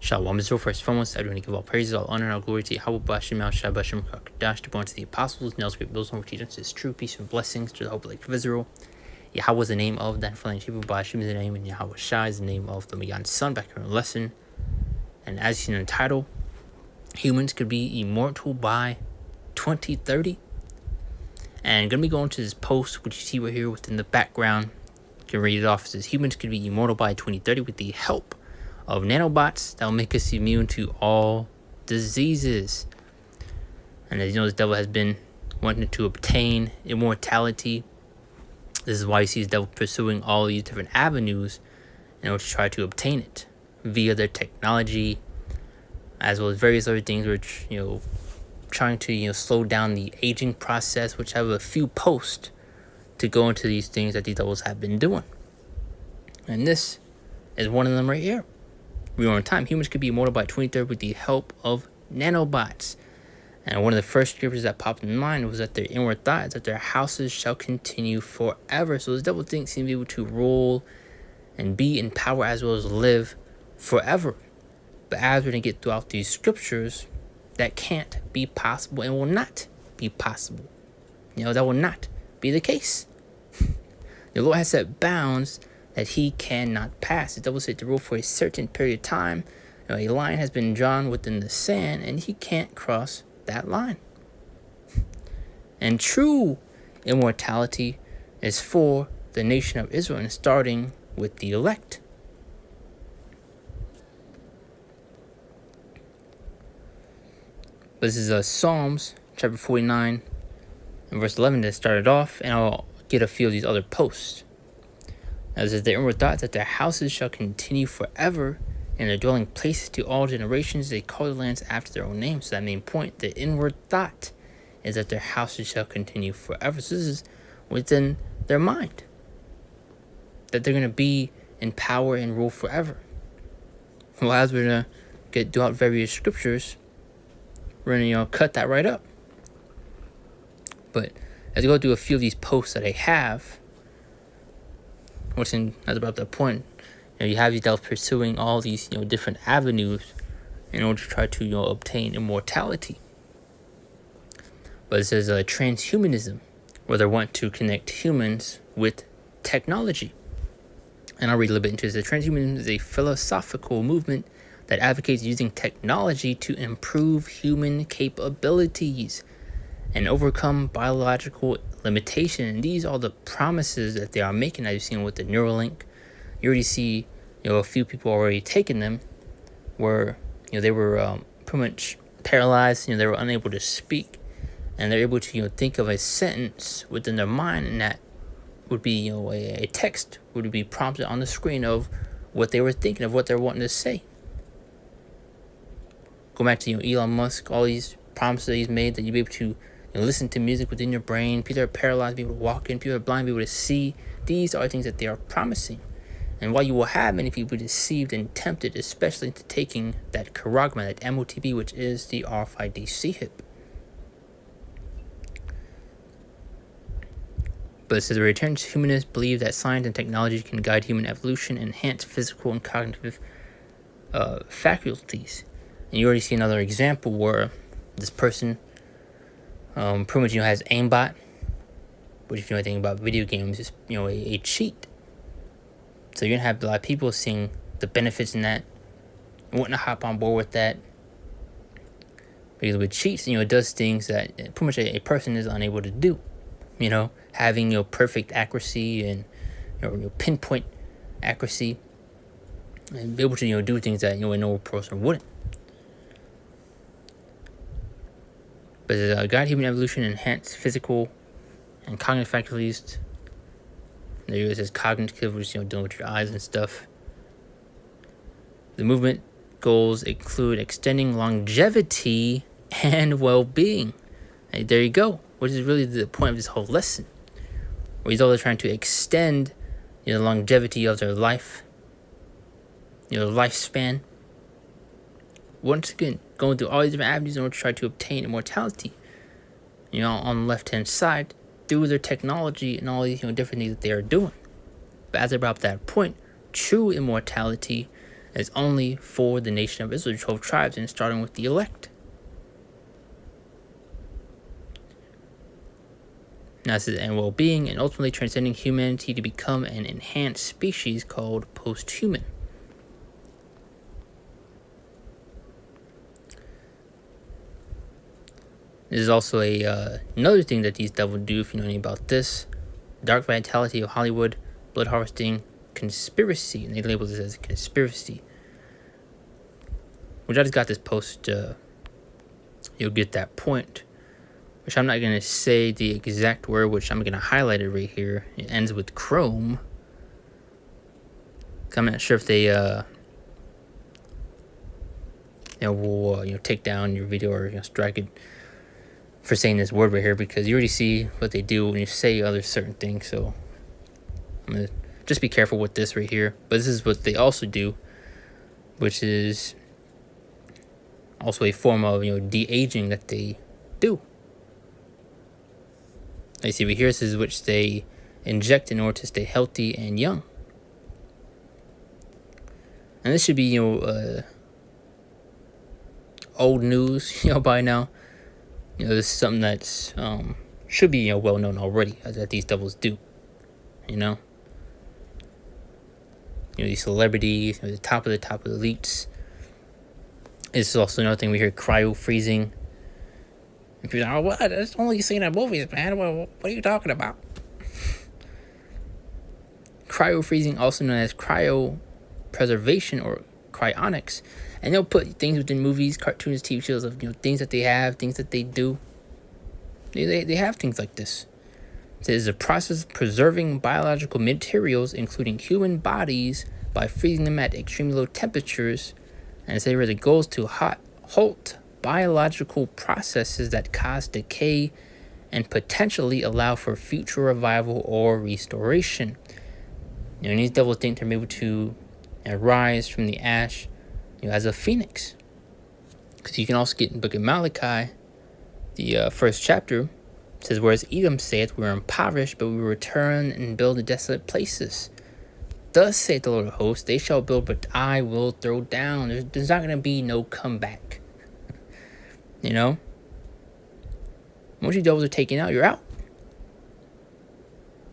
Shalom Israel. First and foremost, I do want to give all praises, all honor, and all glory to Yahweh Bashim Al Shabashim Kakadash, to to the apostles, nails great those who teach us his true peace and blessings to the whole elect of Israel. Yahweh is the name of that Flying Hebrew, Bashim is the name, and Yahweh Shai is the name of the Mayan's son, back here in the lesson. And as you see in the title, humans could be immortal by 2030. And going to be going to this post, which you see right here within the background. You can read it off. It says humans could be immortal by 2030 with the help of nanobots that will make us immune to all diseases. And as you know, this devil has been wanting to obtain immortality. This is why you see this devil pursuing all these different avenues in order to try to obtain it via their technology, as well as various other things which, trying to, slow down the aging process, which have a few posts to go into these things that these devils have been doing. And this is one of them right here. We are on time. Humans could be immortal by 2030 with the help of nanobots. And one of the first scriptures that popped in mind was that their inward thought is that their houses shall continue forever. So this devil thinks he'll be able to rule and be in power as well as live forever. But as we're going to get throughout these scriptures, that can't be possible and will not be possible. That will not be the case. The Lord has set bounds that he cannot pass. The devil said to rule for a certain period of time. A line has been drawn within the sand, and he can't cross that line. And true immortality is for the nation of Israel, and starting with the elect. But this is Psalms chapter 49 and verse 11 that started off, and I'll get a few of these other posts. As is their inward thoughts that their houses shall continue forever, and their dwelling places to all generations. They call the lands after their own names. So that main point, the inward thought, is that their houses shall continue forever. So this is within their mind, that they're going to be in power and rule forever. Well, as we're going to get throughout various scriptures, we're going to cut that right up. But as we go through a few of these posts that I have, that's about that point. You have these devils pursuing all these different avenues in order to try to obtain immortality. But it says transhumanism, where they want to connect humans with technology. And I'll read a little bit into this. Transhumanism is a philosophical movement that advocates using technology to improve human capabilities and overcome biological limitation. And these are the promises that they are making, as you've seen with the Neuralink. You already see a few people already taking them where they were pretty much paralyzed. They were unable to speak, and they're able to think of a sentence within their mind, and that would be a text would be prompted on the screen of what they were thinking, of what they're wanting to say. Go back to Elon Musk, all these promises that he's made, that you'll be able to listen to music within your brain. People are paralyzed, be able to walk in. People are blind, be able to see. These are things that they are promising. And while you will have many people deceived and tempted, especially into taking that charagma, that MOTB, which is the RFID chip. But it says, the transhumanists believe that science and technology can guide human evolution, enhance physical and cognitive faculties. And you already see another example where this person pretty much has aimbot, which if you know anything about video games is a cheat. So you're gonna have a lot of people seeing the benefits in that and wanting to hop on board with that. Because with cheats, it does things that pretty much a person is unable to do. Having perfect accuracy and pinpoint accuracy, and be able to do things that a normal person wouldn't. But guide human evolution, enhance physical and cognitive faculties. There it says cognitive, which is dealing with your eyes and stuff. The movement goals include extending longevity and well-being. Hey, there you go. Which is really the point of this whole lesson. Where he's always trying to extend the longevity of their life, lifespan. Once again, going through all these different avenues in order to try to obtain immortality. On the left-hand side, through their technology and all these different things that they are doing. But as I brought up that point, true immortality It's only for the nation of Israel, 12 tribes, and starting with the elect. Now it says, and well-being, and ultimately transcending humanity to become an enhanced species called post-human. This is also another thing that these devils do, if you know anything about this. Dark vitality of Hollywood, blood harvesting, conspiracy, and they label this as a conspiracy. Which I just got this post, you'll get that point. Which I'm not going to say the exact word, which I'm going to highlight it right here. It ends with Chrome. I'm not sure if they will take down your video or strike it for saying this word right here, because you already see what they do when you say other certain things. So I'm going to just be careful with this right here. But this is what they also do, which is also a form of de-aging that they do. I see over here, this is which they inject in order to stay healthy and young. And this should be old news by now. This is something that's should be well known already, as that these devils do. These celebrities, the top of the elites. This is also another thing we hear: cryo freezing. And people are like, what? That's only seen in movies, man. What are you talking about? Cryo freezing, also known as cryopreservation or cryonics, and they'll put things within movies, cartoons, TV shows of things that they have, things that they do. They have things like this. It is a process of preserving biological materials, including human bodies, by freezing them at extremely low temperatures, and say where the goal is to halt biological processes that cause decay and potentially allow for future revival or restoration. And these devils think they're able to rise from the ash, as a phoenix. Because you can also get in the book of Malachi, the first chapter, it says, whereas Edom saith, we are impoverished, but we will return and build the desolate places. Thus saith the Lord of hosts, they shall build, but I will throw down. There's not going to be no comeback. Once you devils are taken out, you're out.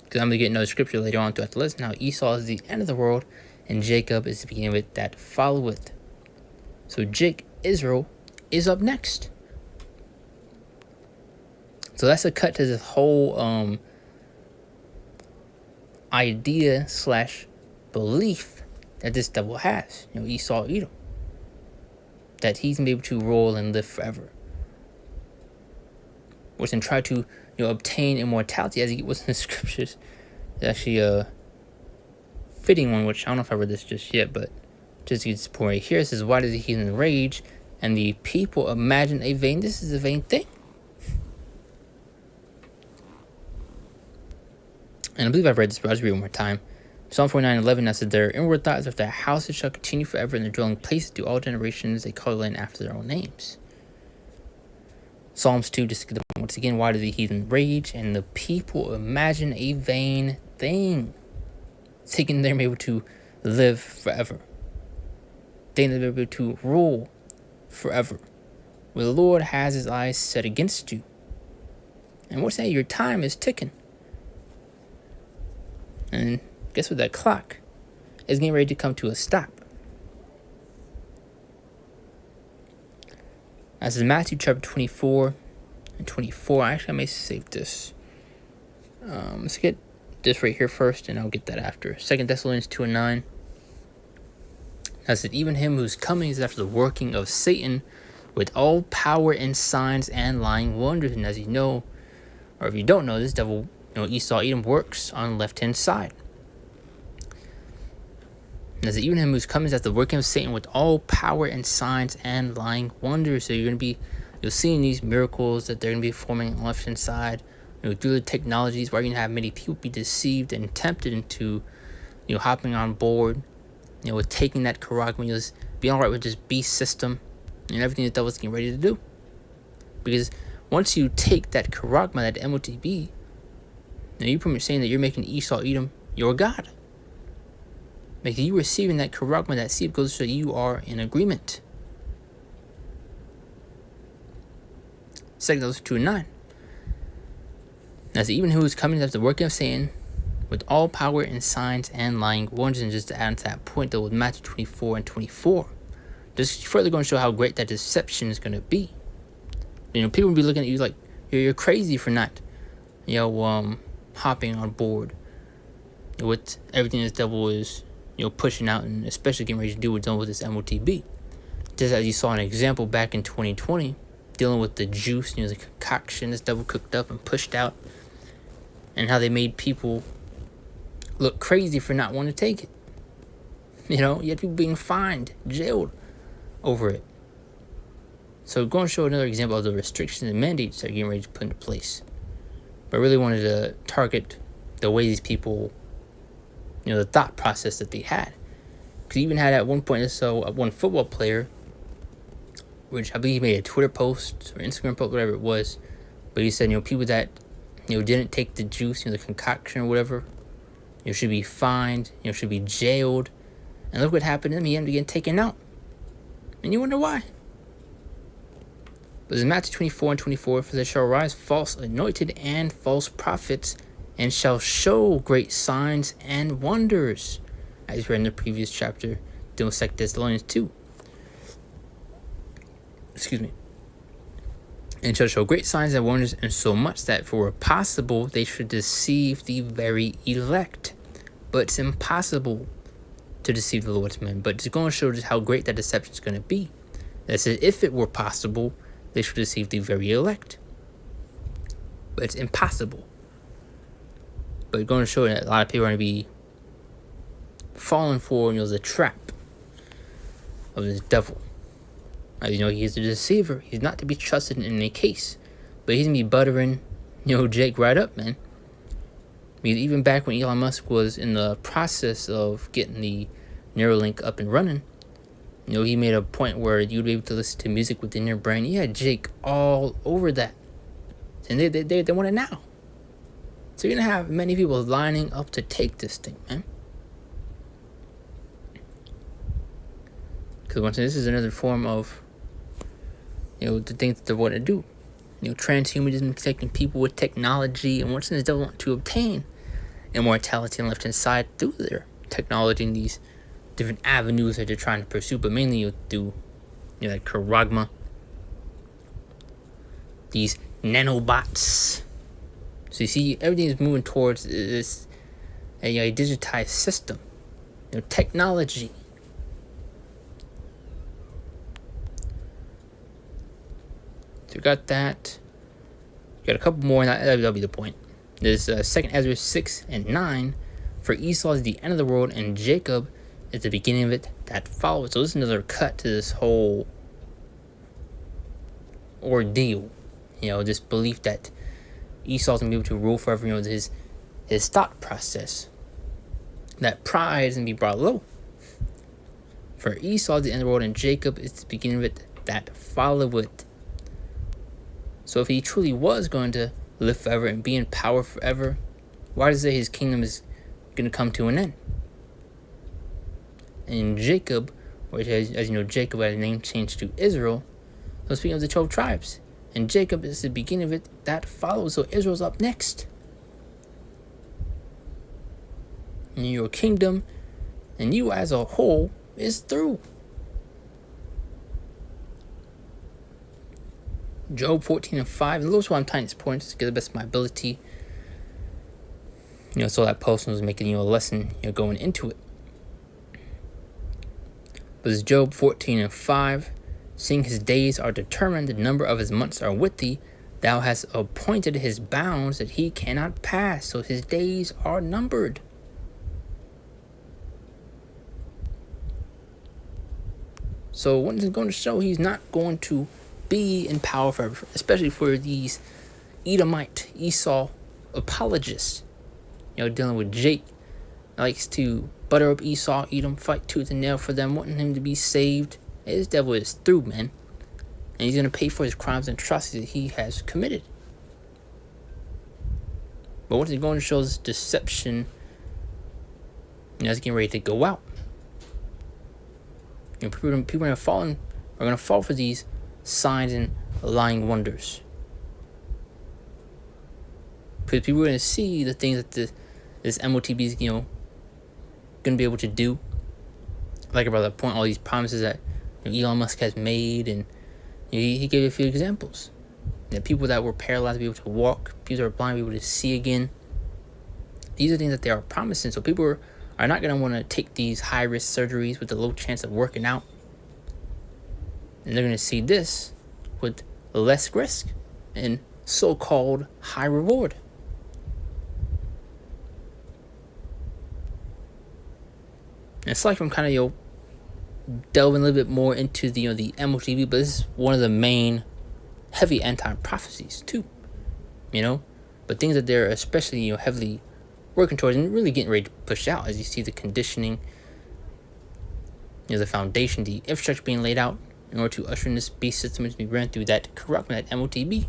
Because I'm going to get another scripture later on throughout the lesson, how Esau is the end of the world, and Jacob is the beginning of it that followeth. So Israel is up next. So that's a cut to this whole idea / belief that this devil has. Esau, Edom. That he's going to be able to rule and live forever. Which then try to obtain immortality, as he was in the scriptures. It's actually a fitting one, which I don't know if I read this just yet, but just to get this point right here, it says, why does the heathen rage and the people imagine a vain? This is a vain thing. And I believe I've read this, but I'll just read it one more time. Psalm 49:11, that said, their inward thoughts of their houses shall continue forever, and their dwelling places to all generations. They call the land after their own names. Psalms 2, just once again, why do the heathen rage and the people imagine a vain thing? Thinking they're able to live forever. Thinking they're able to rule forever. Where the Lord has his eyes set against you. And what's that? Your time is ticking. And guess what? That clock is getting ready to come to a stop. As in Matthew chapter 24 and 24. Actually, I may save this. Let's get this right here first, and I'll get that after. 2 Thessalonians 2:9. As said, even him whose coming is after the working of Satan with all power and signs and lying wonders. And as you know, or if you don't know, this devil, Esau, Edom, works on the left-hand side. And as even him who's coming is at the working of Satan with all power and signs and lying wonders. So you'll see these miracles that they're going to be performing on the left-hand side. Through the technologies where you're going to have many people be deceived and tempted into, hopping on board, with taking that charagma, just be all right with this beast system and everything that was getting ready to do. Because once you take that charagma, that MOTB, you're pretty much saying that you're making Esau, Edom, your God. Like you receiving that charagma, that seed, goes so you are in agreement. 2 Thessalonians 2:9. As even who is coming after the working of Satan with all power and signs and lying wonders. And just to add to that point, though, with Matthew 24 and 24, this is further going to show how great that deception is going to be. People will be looking at you like you're crazy for not, hopping on board with everything this devil is, pushing out, and especially getting ready to do with this MOTB. Just as you saw an example back in 2020, dealing with the juice, the concoction this devil cooked up and pushed out, and how they made people look crazy for not wanting to take it. You had people being fined, jailed over it. So going to show another example of the restrictions and mandates that are getting ready to put into place. But I really wanted to target the way these people, the thought process that they had. Because even had at one point, one football player, which I believe he made a Twitter post or Instagram post, whatever it was, but he said, people that, didn't take the juice, the concoction or whatever, should be fined, should be jailed. And look what happened to him. He ended up getting taken out. And you wonder why. But in Matthew 24 and 24, for there shall arise false anointed and false prophets, and shall show great signs and wonders, as we read in the previous chapter, dealing with 2 Thessalonians 2. And shall show great signs and wonders, and so much that, if it were possible, they should deceive the very elect. But it's impossible to deceive the Lord's men. But it's going to show just how great that deception is going to be. That says, if it were possible, they should deceive the very elect. But it's impossible. But it's going to show that a lot of people are going to be falling for the trap of this devil. As he's a deceiver. He's not to be trusted in any case. But he's going to be buttering, Jake right up, man. Because even back when Elon Musk was in the process of getting the Neuralink up and running, he made a point where you'd be able to listen to music within your brain. He had Jake all over that. And they want it now. So you're going to have many people lining up to take this thing, man. Because once again, this is another form of, the things that they want to do. Transhumanism, protecting people with technology. And once again, the devil want to obtain immortality on the left-hand side through their technology and these different avenues that they're trying to pursue. But mainly through, like charagma. These nanobots. So you see, everything is moving towards this a digitized system. Technology. So you got that. You got a couple more, and that'll be the point. There's 2 Ezra 6 and 9. For Esau is the end of the world, and Jacob is the beginning of it that follows. So this is another cut to this whole ordeal. This belief that Esau's going to be able to rule forever. His thought process. That pride is going to be brought low. For Esau is the end of the world, and Jacob is the beginning of it that followeth. So if he truly was going to live forever and be in power forever, why does it say his kingdom is going to come to an end? And Jacob, which as you know, Jacob had a name changed to Israel, so speaking of the 12 tribes. And Jacob is the beginning of it that follows, so Israel's up next. And your kingdom, and you as a whole, is through. Job 14 and 5. And those who I'm tying these points to get the best of my ability. So that post was making a lesson, going into it. But it's Job 14 and 5. Seeing his days are determined, the number of his months are with thee. Thou hast appointed his bounds that he cannot pass. So his days are numbered. So what is it going to show? He's not going to be in power forever, especially for these Edomite, Esau apologists. Dealing with Jake, likes to butter up Esau, Edom, fight tooth and nail for them, wanting him to be saved. This devil is through, man. And he's going to pay for his crimes and atrocities that he has committed. But what is going to show is deception, it's getting ready to go out. People are gonna fall for these signs and lying wonders. Because people are gonna see the things that this MOTB is, gonna be able to do. Like about that point, all these promises that Elon Musk has made, and he gave a few examples. People that were paralyzed be able to walk, people that are blind be able to see again. These are things that they are promising. So people are not going to want to take these high-risk surgeries with a low chance of working out. And they're going to see this with less risk and so-called high reward. And it's like I'm kind of, delving a little bit more into the MOTB, but this is one of the main heavy anti-prophecies too, but things that they're especially heavily working towards and really getting ready to push out, as you see the conditioning, the foundation, the infrastructure being laid out in order to usher in this beast system to be ran through that corruption, that MOTB.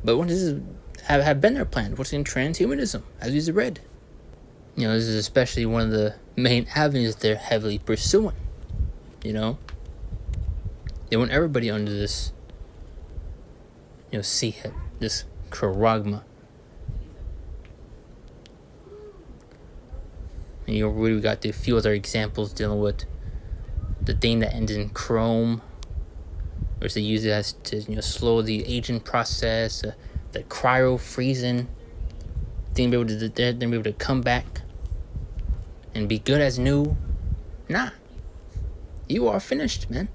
But what this is have been their plan? What's in transhumanism, as we've read? This is especially one of the main avenues they're heavily pursuing. They want everybody under this, see it, this charagma. And we got a few other examples dealing with the thing that ends in chrome, which they use it as to slow the aging process, the cryo freezing. They're able to come back and be good as new. Nah, you are finished, man.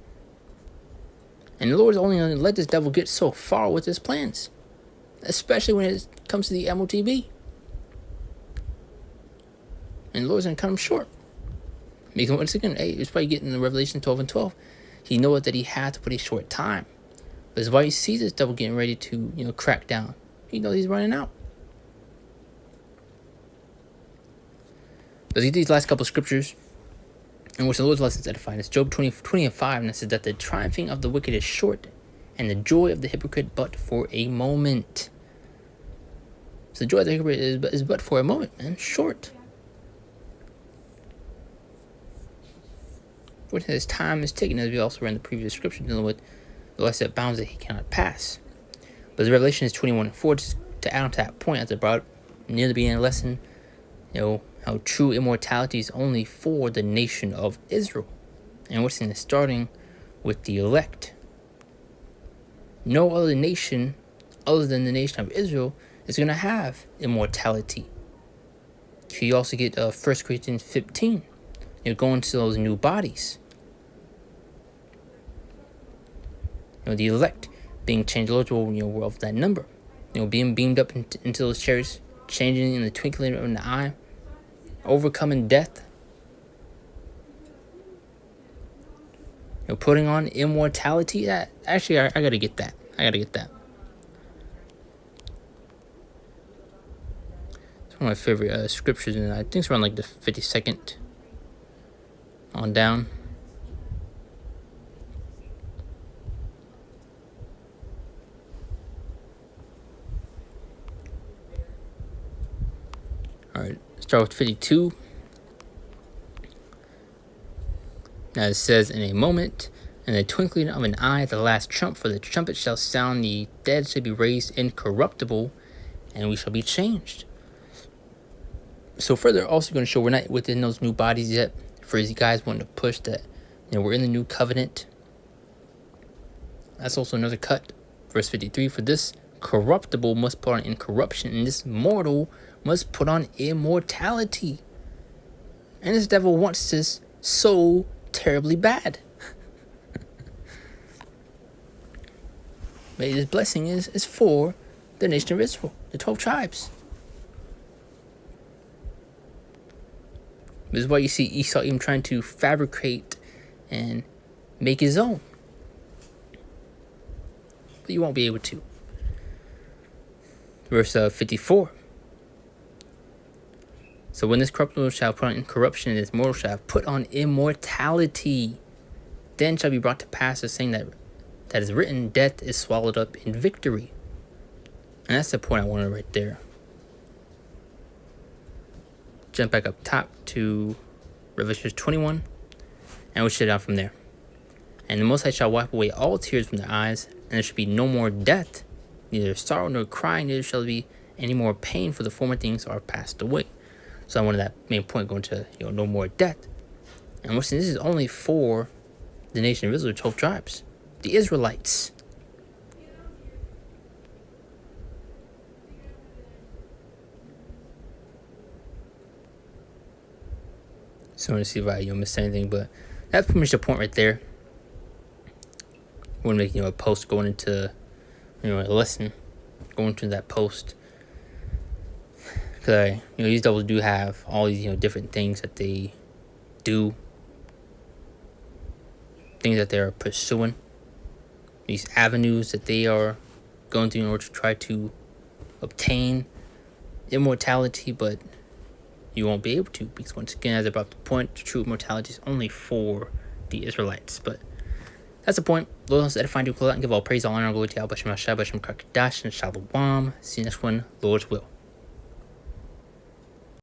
And the Lord's only going to let this devil get so far with his plans, especially when it comes to the MOTB. And the Lord's going to cut him short. Because once again, it's why you get in the Revelation 12 and 12. He knows that he had to put a short time. But it's why you see this devil getting ready to, crack down. He knows he's running out. Let's get these last couple of scriptures in which the Lord's lessons edifying. It's Job 20 and 5, and it says that the triumphing of the wicked is short, and the joy of the hypocrite but for a moment. So the joy of the hypocrite is but for a moment, man. Short. When his time is taken, as we also read in the previous scripture, dealing with the life that bounds that he cannot pass. But the Revelation is 21 and 4, just to add on to that point, as I brought up near the beginning of the lesson, how true immortality is only for the nation of Israel. And what's in it, starting with the elect. No other nation other than the nation of Israel is going to have immortality. So you also get 1 Corinthians 15. Going to those new bodies. The elect being changed, Lord will of that number. Being beamed up into those chariots, changing in the twinkling of an eye, overcoming death. Putting on immortality. That actually, I gotta get that. It's one of my favorite scriptures, and I think it's around like the 52nd on down. All right, start with 52. Now it says, in a moment, in the twinkling of an eye, the last trump, for the trumpet shall sound, the dead shall be raised incorruptible, and we shall be changed. So further, also going to show we're not within those new bodies yet. For you guys wanting to push that, we're in the new covenant. That's also another cut. Verse 53, for this corruptible must put on incorruption, and this mortal must put on immortality. And this devil wants this so terribly bad. But this blessing is for the nation of Israel, the 12 tribes. This is why you see Esau even trying to fabricate and make his own. But you won't be able to. Verse 54. So when this corruptible shall put on incorruption, and this mortal shall have put on immortality, then shall be brought to pass the saying that is written, death is swallowed up in victory. And that's the point I wanted right there. Jump back up top to Revelation 21. and will shut down from there. And the Most High shall wipe away all tears from their eyes, and there shall be no more death, neither sorrow nor crying, neither shall there be any more pain, for the former things are passed away. So I wanted that main point going to, no more death. And this is only for the nation of Israel, 12 tribes, the Israelites. So I want to see if I missed anything, but that's pretty much the point right there. We're making a post going into a lesson, going into that post, because these devils do have all these different things that they do, things that they are pursuing, these avenues that they are going through in order to try to obtain immortality, but you won't be able to, because once again, as I brought up the point, true immortality is only for the Israelites. But that's the point. Lord wants to edify and do and give all praise, all honor, and glory to Yahweh Shem Hashem, Shem Kakadash, and Shalom. See you next one, Lord's will.